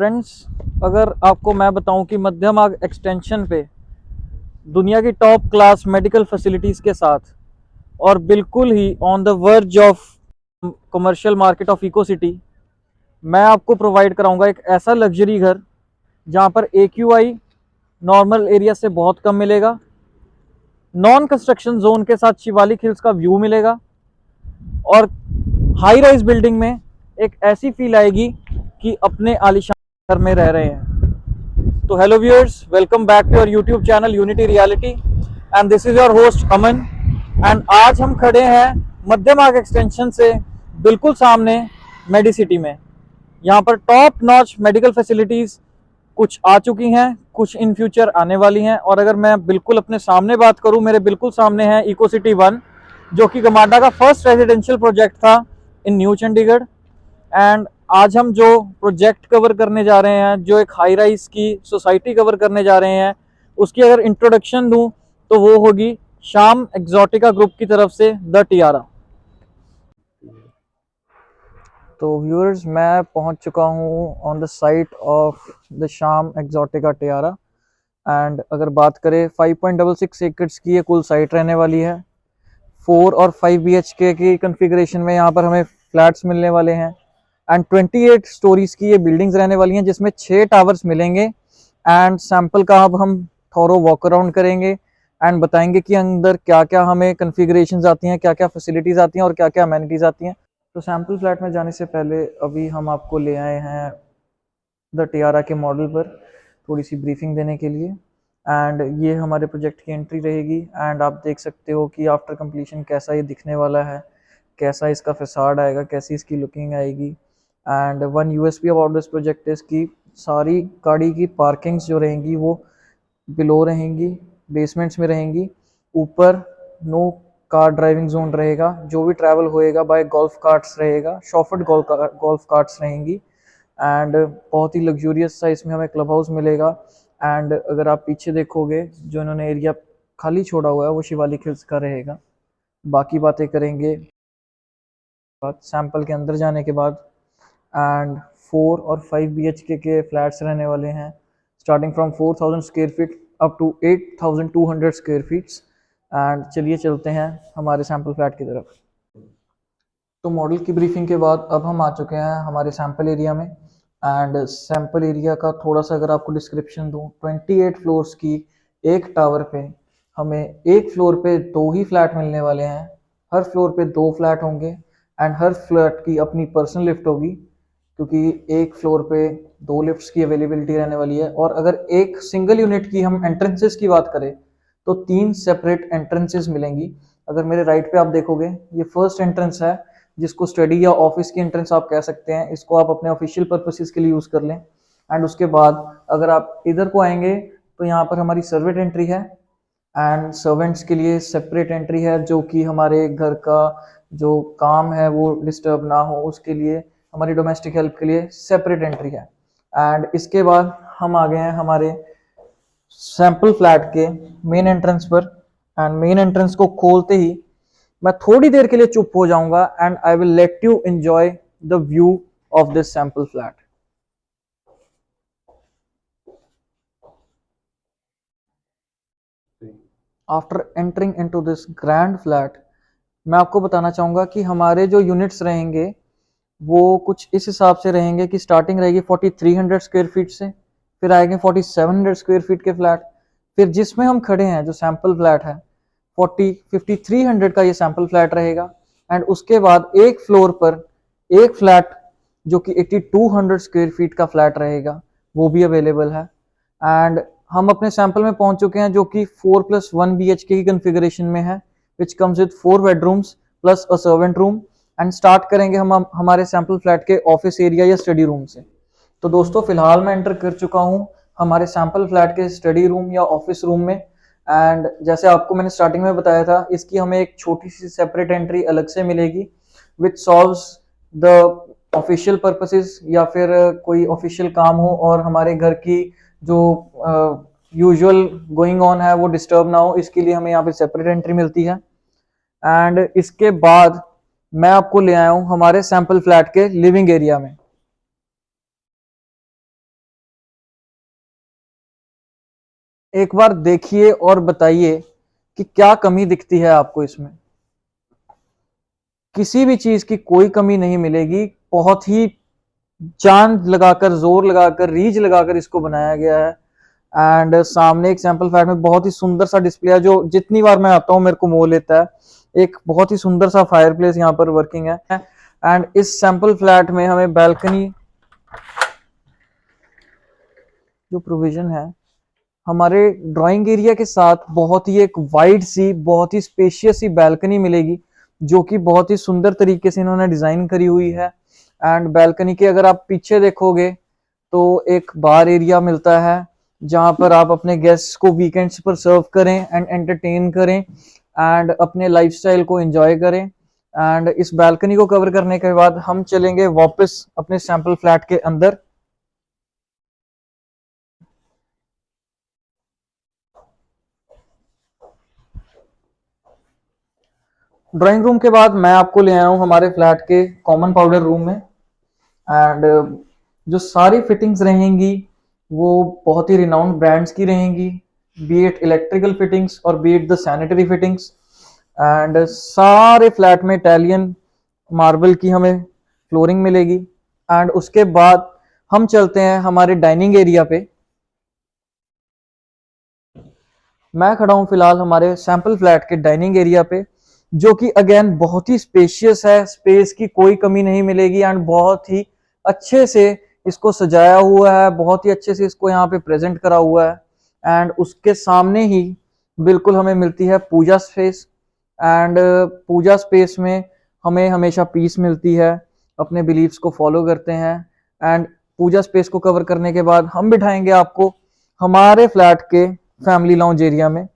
Friends, अगर आपको मैं बताऊं कि मध्य मार्ग एक्सटेंशन पे दुनिया की टॉप क्लास मेडिकल फैसिलिटीज़ के साथ और बिल्कुल ही on the verge of commercial market of eco city, मैं आपको प्रोवाइड कराऊंगा एक ऐसा लग्जरी घर जहां पर AQI नॉर्मल एरिया से बहुत कम मिलेगा, नॉन कंस्ट्रक्शन जोन के साथ शिवालिक हिल्स का व्यू मिलेगा और हाई राइज बिल्डिंग में एक ऐसी फील आएगी कि अपने आलीशान घर में रह रहे हैं। तो hello viewers, welcome back to your YouTube channel Unity Reality and this is your host Aman. And आज हम खड़े हैं मध्य मार्ग एक्सटेंशन से बिल्कुल सामने मेडिसिटी में। यहाँ पर टॉप नॉच मेडिकल फैसिलिटीज़ कुछ आ चुकी हैं, कुछ इन फ्यूचर आने वाली हैं। और अगर मैं बिल्कुल अपने सामने बात करूं, मेरे बिल्कुल सामने है इको सिटी 1, जो कि गमाडा का फर्स्ट रेजिडेंशियल प्रोजेक्ट था इन न्यू चंडीगढ़। एंड आज हम जो प्रोजेक्ट कवर करने जा रहे हैं, जो एक हाई राइज की सोसाइटी कवर करने जा रहे हैं, उसकी अगर इंट्रोडक्शन दूं तो वो होगी श्याम एक्सोटिका ग्रुप की तरफ से द टियारा। तो व्यूअर्स, मैं पहुंच चुका हूं on the site of the Shyam Exotica Tiara. And अगर बात करें 5.66 एकड़्स की ये कुल साइट रहने वाली है। 4 और 5 BHK की कन्फिग्रेशन में यहाँ पर हमें फ्लैट्स मिलने वाले हैं। एंड 28 स्टोरीज की ये बिल्डिंग्स रहने वाली हैं, जिसमें 6 टावर्स मिलेंगे। एंड सैंपल का अब हम थोरो वॉक अराउंड करेंगे एंड बताएंगे कि अंदर क्या क्या हमें कन्फिग्रेशंस आती हैं, क्या क्या फैसिलिटीज़ आती हैं और क्या क्या अमेनिटीज़ आती हैं। तो सैम्पल फ्लैट में जाने से पहले अभी हम आपको ले आए हैं द टियारा के मॉडल पर थोड़ी सी ब्रीफिंग देने के लिए। एंड ये हमारे प्रोजेक्ट की एंट्री रहेगी। एंड आप देख सकते हो कि आफ्टर कंप्लीशन कैसा ये दिखने वाला है, कैसा इसका फसाड आएगा, कैसी इसकी लुकिंग आएगी। And one USP about this project is कि सारी गाड़ी की पार्किंग्स जो रहेंगी वो बिलो रहेंगी, बेसमेंट्स में रहेंगी। ऊपर नो कार ड्राइविंग जोन रहेगा, जो भी ट्रैवल होएगा बाय गोल्फ कार्ट्स रहेगा, शॉफर्ड गोल्फ कार्ट्स रहेंगी। एंड बहुत ही लग्जूरियस सा इसमें हमें क्लब हाउस मिलेगा। एंड अगर आप पीछे देखोगे, जो इन्होंने एरिया खाली छोड़ा हुआ है वो शिवालिक हिल्स का रहेगा। बाकी बातें करेंगे बात सैंपल के अंदर जाने के बाद। एंड 4 और 5 BHK के फ्लैट्स रहने वाले हैं, starting from 4000 square feet up to 8200 square feets. And चलिए चलते हैं हमारे सैंपल फ्लैट की तरफ। तो मॉडल की ब्रीफिंग के बाद अब हम आ चुके हैं हमारे सैंपल एरिया में। एंड सैंपल एरिया का थोड़ा सा अगर आपको डिस्क्रिप्शन दूं, 28 फ्लोर्स की एक टावर पे हमें एक फ्लोर पे 2 ही फ्लैट मिलने वाले हैं। हर फ्लोर पे 2 फ्लैट होंगे एंड हर फ्लैट की अपनी पर्सनल लिफ्ट होगी, क्योंकि एक फ्लोर पे 2 लिफ्ट्स की अवेलेबिलिटी रहने वाली है। और अगर एक सिंगल यूनिट की हम एंट्रेंसेस की बात करें तो 3 सेपरेट एंट्रेंसेस मिलेंगी। अगर मेरे राइट पे आप देखोगे, ये फर्स्ट एंट्रेंस है, जिसको स्टडी या ऑफिस की एंट्रेंस आप कह सकते हैं। इसको आप अपने ऑफिशियल पर्पसेस के लिए यूज़ कर लें। एंड उसके बाद अगर आप इधर को आएंगे तो यहाँ पर हमारी सर्वेंट एंट्री है। एंड सर्वेंट्स के लिए सेपरेट एंट्री है, जो कि हमारे घर का जो काम है वो डिस्टर्ब ना हो, उसके लिए हमारी डोमेस्टिक हेल्प के लिए सेपरेट एंट्री है। एंड इसके बाद हम आ गए हैं हमारे सैंपल फ्लैट के मेन एंट्रेंस पर। एंड मेन एंट्रेंस को खोलते ही मैं थोड़ी देर के लिए चुप हो जाऊंगा and I will let you enjoy the view of this sample flat. After entering into this grand flat, मैं आपको बताना चाहूंगा कि हमारे जो यूनिट्स रहेंगे वो कुछ इस हिसाब से रहेंगे कि स्टार्टिंग रहेगी 4300 स्क्वायर फीट से, फिर आएंगे 4700 स्क्वायर फीट के फ्लैट, फिर जिसमें हम खड़े हैं जो सैंपल फ्लैट है 5300 का ये सैंपल फ्लैट रहेगा। एंड उसके बाद एक फ्लोर पर एक फ्लैट जो कि 8200 स्क्वायर फीट का फ्लैट रहेगा, वो भी अवेलेबल है। एंड हम अपने सैंपल में पहुंच चुके हैं, जो कि 4+1 BHK की कन्फिगरेशन में है, विच comes with 4 bedrooms plus a servant room. And start करेंगे हम हमारे सैंपल फ्लैट के ऑफिस एरिया या स्टडी रूम से। तो दोस्तों, फिलहाल मैं एंटर कर चुका हूं हमारे सैंपल फ्लैट के स्टडी रूम या ऑफिस रूम में। एंड जैसे आपको मैंने स्टार्टिंग में बताया था, इसकी हमें एक छोटी सी सेपरेट एंट्री अलग से मिलेगी, विच सॉल्व्स द ऑफिशियल पर्पसेस, या फिर कोई ऑफिशियल काम हो और हमारे घर की जो यूजुअल गोइंग ऑन है वो डिस्टर्ब ना हो, इसके लिए हमें यहाँ पे सेपरेट एंट्री मिलती है। एंड इसके बाद मैं आपको ले आया हूँ हमारे सैंपल फ्लैट के लिविंग एरिया में। एक बार देखिए और बताइए कि क्या कमी दिखती है आपको इसमें। किसी भी चीज की कोई कमी नहीं मिलेगी। बहुत ही जान लगाकर, जोर लगाकर, रीच लगाकर इसको बनाया गया है। एंड सामने एक सैंपल फ्लैट में बहुत ही सुंदर सा डिस्प्ले है, जो जितनी बार मैं आता हूँ मेरे को मोह लेता है। एक बहुत ही सुंदर सा फायर प्लेस यहाँ पर वर्किंग है। एंड इस सैंपल फ्लैट में हमें बैल्कनी जो प्रोविजन है, हमारे ड्राइंग एरिया के साथ बहुत ही एक वाइड सी, बहुत ही स्पेशियस सी बैल्कनी मिलेगी, जो कि बहुत ही सुंदर तरीके से इन्होंने डिजाइन करी हुई है। एंड बैल्कनी के अगर आप पीछे देखोगे तो एक बार एरिया मिलता है, जहां पर आप अपने गेस्ट्स को वीकेंड्स पर सर्व करें एंड एंटरटेन करें एंड अपने लाइफस्टाइल को एंजॉय करें। एंड इस बैल्कनी को कवर करने के बाद हम चलेंगे वापस अपने सैंपल फ्लैट के अंदर। ड्राइंग रूम के बाद मैं आपको ले आया हूँ हमारे फ्लैट के कॉमन पाउडर रूम में। एंड जो सारी फिटिंग्स रहेंगी वो बहुत ही रिनाउंड ब्रांड्स की रहेंगी, बी इट इलेक्ट्रिकल फिटिंग्स और B it the sanitary fittings. And सारे फ्लैट में इटालियन मार्बल की हमें फ्लोरिंग मिलेगी। एंड उसके बाद हम चलते हैं हमारे डाइनिंग एरिया पे। मैं खड़ा हूं फिलहाल हमारे सैंपल फ्लैट के डाइनिंग एरिया पे, जो कि अगेन बहुत ही स्पेशियस है। स्पेस की कोई कमी नहीं मिलेगी एंड बहुत ही अच्छे से इसको सजाया हुआ है, बहुत ही अच्छे से इसको यहाँ पे प्रेजेंट करा हुआ है। एंड उसके सामने ही बिल्कुल हमें मिलती है पूजा स्पेस। एंड पूजा स्पेस में हमें हमेशा पीस मिलती है, अपने बिलीव्स को फॉलो करते हैं। एंड पूजा स्पेस को कवर करने के बाद हम बिठाएंगे आपको हमारे फ्लैट के फैमिली लाउंज एरिया में।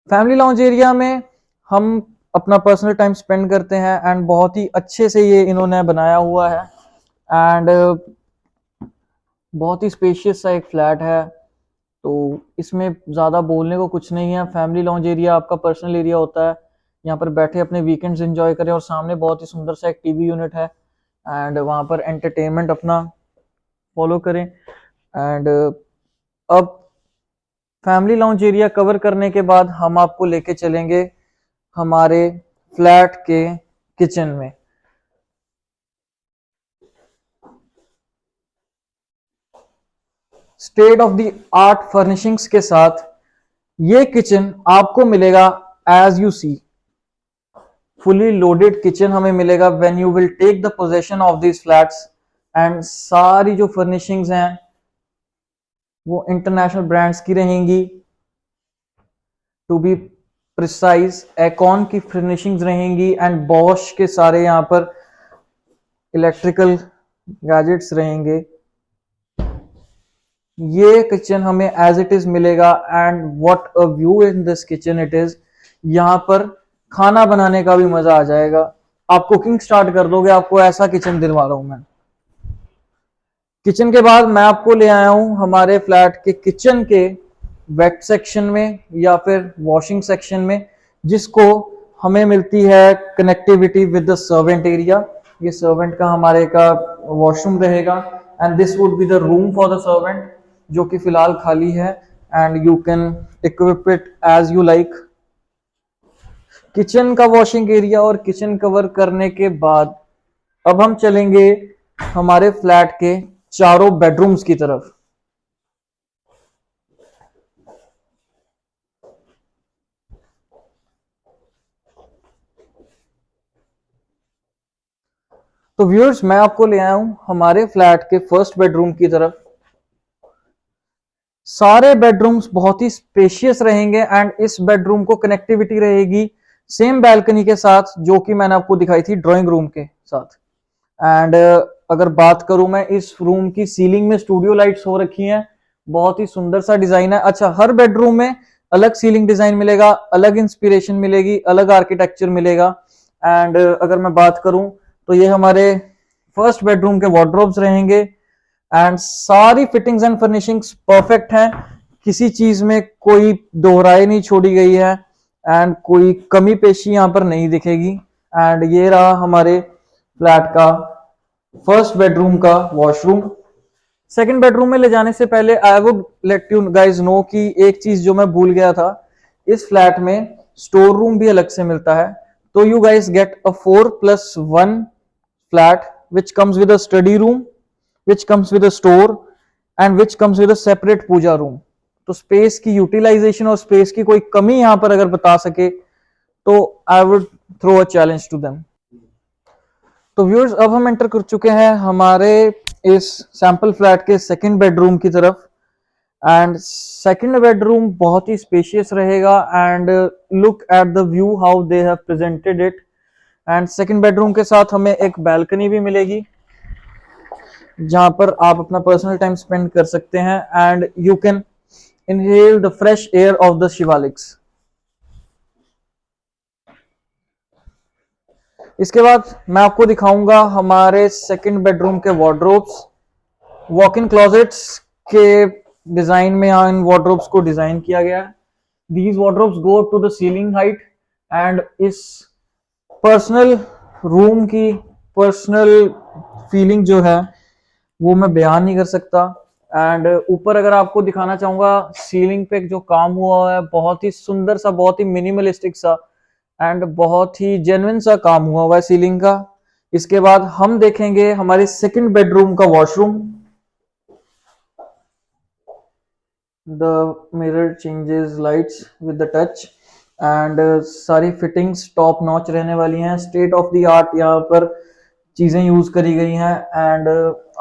फैमिली लाउंज एरिया में हम अपना पर्सनल टाइम स्पेंड करते हैं एंड बहुत ही अच्छे से ये इन्होंने बनाया हुआ है। एंड बहुत ही स्पेशियस सा एक फ्लैट है, तो इसमें ज़्यादा बोलने को कुछ नहीं है। फैमिली लॉन्ज एरिया आपका पर्सनल एरिया होता है, यहाँ पर बैठे अपने वीकेंड्स एंजॉय करें। और सामने बहुत ही सुंदर सा एक टीवी यूनिट है एंड वहाँ पर एंटरटेनमेंट अपना फॉलो करें। एंड अब फैमिली लॉन्ज एरिया कवर करने के बाद हम आपको लेके चलेंगे हमारे फ्लैट के किचन में। State of the art furnishings के साथ ये किचन आपको मिलेगा as you see. Fully loaded kitchen हमें मिलेगा when you will take the possession of this flats. And सारी जो फर्निशिंग्स हैं वो इंटरनेशनल ब्रांड्स की रहेंगी। टू बी प्रिसाइज एकॉन की फिनिशिंग्स रहेंगी एंड बॉश के सारे यहाँ पर इलेक्ट्रिकल गैजेट्स रहेंगे। ये किचन हमें एज इट इज मिलेगा and what a view in this kitchen it is. यहाँ पर खाना बनाने का भी मजा आ जाएगा, आप कुकिंग स्टार्ट कर दोगे, आपको ऐसा किचन दिलवा रहा हूं मैं। किचन के बाद मैं आपको ले आया हूं हमारे फ्लैट के किचन के वेट सेक्शन में या फिर वॉशिंग सेक्शन में, जिसको हमें मिलती है connectivity with the servant area. ये सर्वेंट का हमारे का वॉशरूम रहेगा and this would be the room for the servant, जो कि फिलहाल खाली है and you can equip it as you like. Kitchen का वॉशिंग एरिया और किचन कवर करने के बाद अब हम चलेंगे हमारे फ्लैट के चारों बेडरूम्स की तरफ। तो व्यूअर्स, मैं आपको ले आया हूं हमारे फ्लैट के फर्स्ट बेडरूम की तरफ। सारे बेडरूम्स बहुत ही स्पेशियस रहेंगे एंड इस बेडरूम को कनेक्टिविटी रहेगी सेम बैल्कनी के साथ, जो कि मैंने आपको दिखाई थी ड्राइंग रूम के साथ। एंड अगर बात करूं मैं इस रूम की, सीलिंग में स्टूडियो लाइट्स हो रखी हैं, बहुत ही सुंदर सा डिजाइन है। अच्छा, हर बेडरूम में अलग सीलिंग डिजाइन मिलेगा, अलग इंस्पिरेशन मिलेगी, अलग आर्किटेक्चर मिलेगा। एंड अगर मैं बात करूं तो ये हमारे फर्स्ट बेडरूम के वार्डरोब्स रहेंगे एंड सारी फिटिंग्स एंड फर्निशिंग्स परफेक्ट हैं, किसी चीज में कोई दोहराई नहीं छोड़ी गई है एंड कोई कमी पेशी यहां पर नहीं दिखेगी। एंड ये रहा हमारे फ्लैट का फर्स्ट बेडरूम का वॉशरूम। सेकंड बेडरूम में ले जाने से पहले I would let you guys know कि एक चीज जो मैं भूल गया था, इस फ्लैट में स्टोर रूम भी अलग से मिलता है। तो you guys get a 4+1 flat which comes with a study room, which comes with a store and which comes with a separate puja room. तो स्पेस की यूटिलाइजेशन और स्पेस की कोई कमी यहां पर अगर बता सके तो I would throw a challenge to them. तो व्यूअर्स, अब हम एंटर कर चुके हैं हमारे इस सैंपल फ्लैट के सेकंड बेडरूम की तरफ। एंड सेकंड बेडरूम बहुत ही स्पेशियस रहेगा and look at the view how they have presented it. And second bedroom के साथ हमें एक बैल्कनी भी मिलेगी जहां पर आप अपना पर्सनल टाइम स्पेंड कर सकते हैं and you can inhale the fresh air of the Shivaliks. इसके बाद मैं आपको दिखाऊंगा हमारे सेकंड बेडरूम के वार्डरोब्स। वॉक इन क्लोजेट्स के डिजाइन में यहाँ इन वार्डरोब्स को डिजाइन किया गया है। These wardrobes go to the ceiling height and इस पर्सनल रूम की पर्सनल फीलिंग जो है वो मैं बयान नहीं कर सकता। एंड ऊपर अगर आपको दिखाना चाहूंगा, सीलिंग पे जो काम हुआ है बहुत ही सुंदर सा, बहुत ही मिनिमलिस्टिक सा एंड बहुत ही जेन्युइन सा काम हुआ है सीलिंग का। इसके बाद हम देखेंगे हमारे सेकंड बेडरूम का washroom. The mirror changes lights with the touch and सारी फिटिंग्स टॉप नॉच रहने वाली हैं। स्टेट ऑफ द आर्ट यहाँ पर चीजें यूज करी गई हैं। And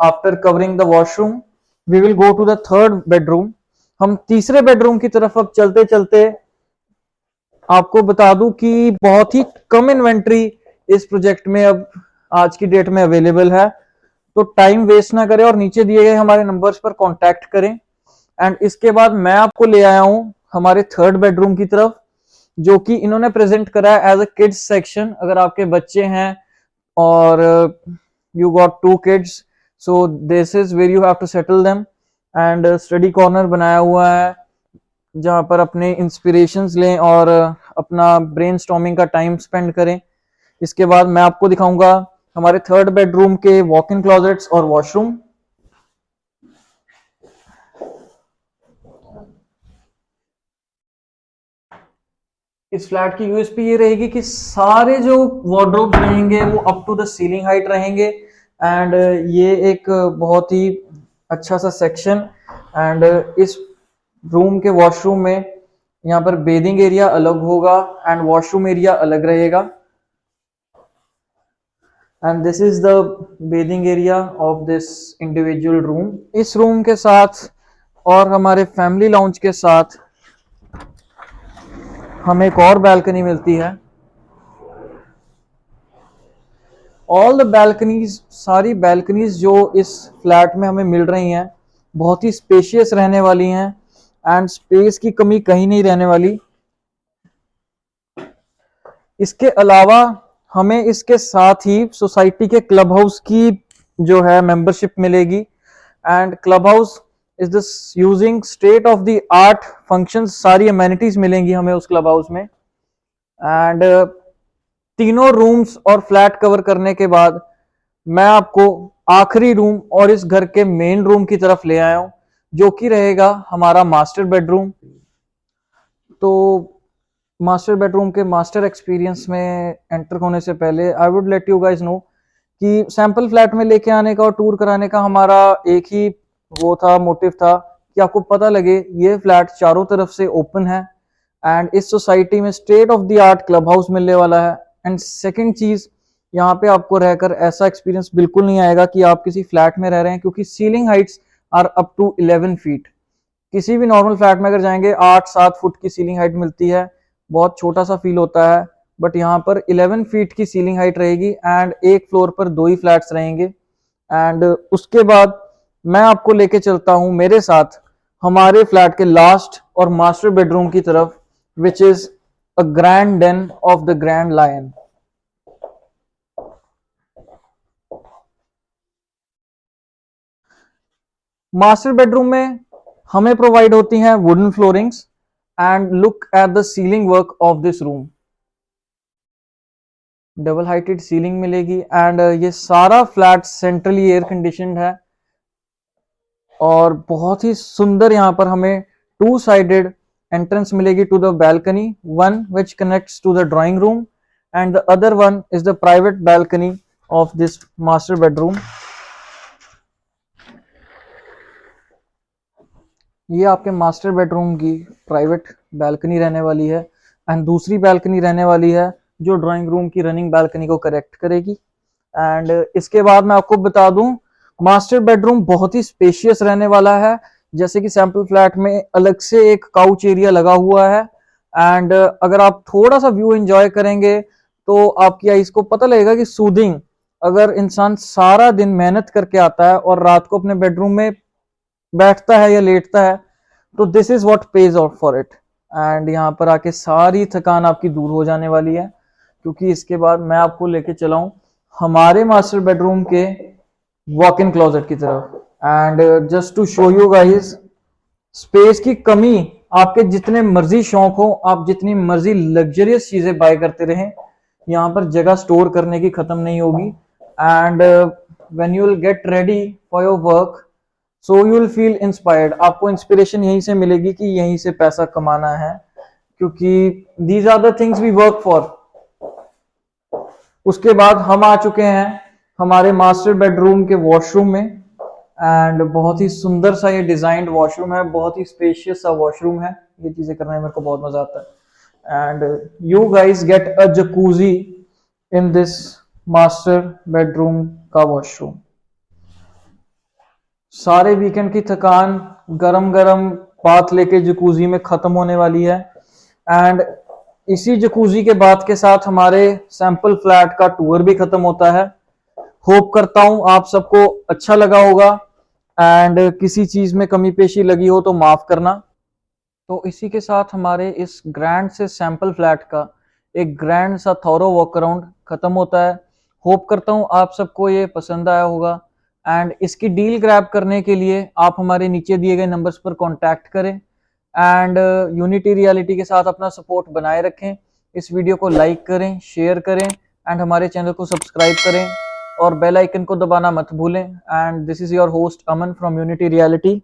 after covering the washroom we will go to the third bedroom. हम तीसरे बेडरूम की तरफ अब चलते चलते आपको बता दूं कि बहुत ही कम इन्वेंट्री इस प्रोजेक्ट में अब आज की डेट में अवेलेबल है। तो टाइम वेस्ट ना करें और नीचे दिए गए हमारे नंबर्स पर कांटेक्ट करें। एंड इसके बाद मैं आपको ले आया हूं हमारे थर्ड बेडरूम की तरफ, जो कि इन्होंने प्रेजेंट करा है एज अ किड्स सेक्शन। अगर आपके बच्चे हैं और you got 2 kids, so this is where you have to settle them. And study corner बनाया हुआ है जहां पर अपने इंस्पिरेशंस लें और अपना ब्रेनस्टॉर्मिंग का टाइम स्पेंड करें। इसके बाद मैं आपको दिखाऊंगा हमारे थर्ड बेडरूम के वॉक इन क्लोजेट्स और वॉशरूम। इस फ्लैट की यूएसपी ये रहेगी कि सारे जो वार्डरोब्स रहेंगे वो up to the ceiling height रहेंगे। एंड ये एक बहुत ही अच्छा सा सेक्शन। एंड इस रूम के वॉशरूम में यहाँ पर बेदिंग एरिया अलग होगा एंड वॉशरूम एरिया अलग रहेगा। And this is the bathing area of this individual room. इस रूम के साथ और हमारे फैमिली लाउंज के साथ हमें एक और बैल्कनी मिलती है। ऑल द बैल्कनीज, सारी बैल्कनीज जो इस फ्लैट में हमें मिल रही हैं बहुत ही स्पेशियस रहने वाली हैं एंड स्पेस की कमी कहीं नहीं रहने वाली। इसके अलावा हमें इसके साथ ही सोसाइटी के क्लब हाउस की जो है मेंबरशिप मिलेगी। And club house is this using state of the art functions, सारी अमेनिटीज मिलेंगी हमें उस क्लब हाउस में। एंड तीनों रूम्स और फ्लैट कवर करने के बाद मैं आपको आखिरी रूम और इस घर के मेन रूम की तरफ ले आया हूं, जो कि रहेगा हमारा मास्टर बेडरूम। तो मास्टर बेडरूम के मास्टर एक्सपीरियंस में एंटर होने से पहले I would let you guys know कि सैंपल फ्लैट में लेके आने का और टूर कराने का हमारा एक ही वो था, मोटिव था कि आपको पता लगे ये फ्लैट चारों तरफ से ओपन है एंड इस सोसाइटी में state of the art club house मिलने वाला है। एंड सेकंड चीज, यहाँ पे आपको रहकर ऐसा एक्सपीरियंस बिल्कुल नहीं आएगा कि आप किसी फ्लैट में रह रहे हैं, क्योंकि ceiling heights are up to 11 फीट। किसी भी नॉर्मल फ्लैट में अगर जाएंगे 8-7 फुट की सीलिंग हाइट मिलती है, बहुत छोटा सा फील होता है। बट यहाँ पर 11 फीट की सीलिंग हाइट रहेगी एंड एक फ्लोर पर 2 ही फ्लैट्स रहेंगे। एंड उसके बाद मैं आपको लेके चलता हूं मेरे साथ हमारे फ्लैट के लास्ट और मास्टर बेडरूम की तरफ, which is a grand den of the grand lion. Master bedroom में हमें प्रोवाइड होती हैं wooden floorings and look at the ceiling work of this room. Double heighted ceiling मिलेगी एंड ये सारा फ्लैट सेंट्रली एयर कंडीशनड है। और बहुत ही सुंदर यहाँ पर हमें टू साइडेड एंट्रेंस मिलेगी to the balcony, one which connects to the drawing room and the other one is the private balcony of this master bedroom. ये आपके मास्टर बेडरूम की प्राइवेट बैल्कनी रहने वाली है एंड दूसरी बैल्कनी रहने वाली है जो ड्राइंग रूम की रनिंग बैल्कनी को करेक्ट करेगी। एंड इसके बाद मैं आपको बता दूं, मास्टर बेडरूम बहुत ही स्पेशियस रहने वाला है। जैसे कि सैंपल फ्लैट में अलग से एक काउच एरिया लगा हुआ है एंड अगर आप थोड़ा सा व्यू एंजॉय करेंगे तो आपकी आईज को पता लगेगा कि सूदिंग, अगर इंसान सारा दिन मेहनत करके आता है और रात को अपने बेडरूम में बैठता है या लेटता है तो this is what page out for it. And यहाँ पर आके सारी थकान आपकी दूर हो जाने वाली है, क्योंकि इसके बाद मैं आपको लेके चला हूं हमारे मास्टर बेडरूम के वॉक इन क्लोजेट की तरफ। And just to show you guys, space की कमी, आपके जितने मर्जी शौक हो, आप जितनी मर्जी लग्जरियस चीजें बाय करते रहें, यहाँ पर जगह स्टोर करने की खत्म नहीं होगी। And when you will get ready for your work, so you will feel inspired. आपको इंस्पिरेशन यहीं से मिलेगी कि यहीं से पैसा कमाना है, क्योंकि these are the things we work for. उसके बाद हम आ चुके हैं हमारे मास्टर बेडरूम के वॉशरूम में एंड बहुत ही सुंदर सा ये डिजाइंड वॉशरूम है, बहुत ही स्पेशियस सा वॉशरूम है। ये चीजें करने में मेरे को बहुत मजा आता है। And you guys get a jacuzzi in this master bedroom का वॉशरूम। सारे वीकेंड की थकान गरम गरम बात लेके जकूजी में खत्म होने वाली है। एंड इसी जकूजी के बाद के साथ हमारे सैंपल फ्लैट का टूर भी खत्म होता है। होप करता हूं आप सबको अच्छा लगा होगा एंड किसी चीज में कमी पेशी लगी हो तो माफ करना। तो इसी के साथ हमारे इस ग्रैंड से सैंपल फ्लैट का एक ग्रैंड सा थॉरो वॉक अराउंड खत्म होता है। होप करता हूं आप सबको ये पसंद आया होगा एंड इसकी डील ग्रैब करने के लिए आप हमारे नीचे दिए गए नंबर्स पर कांटेक्ट करें एंड यूनिटी रियलिटी के साथ अपना सपोर्ट बनाए रखें। इस वीडियो को लाइक करें, शेयर करें एंड हमारे चैनल को सब्सक्राइब करें और बेल आइकन को दबाना मत भूलें। And this is your host Aman from unity reality.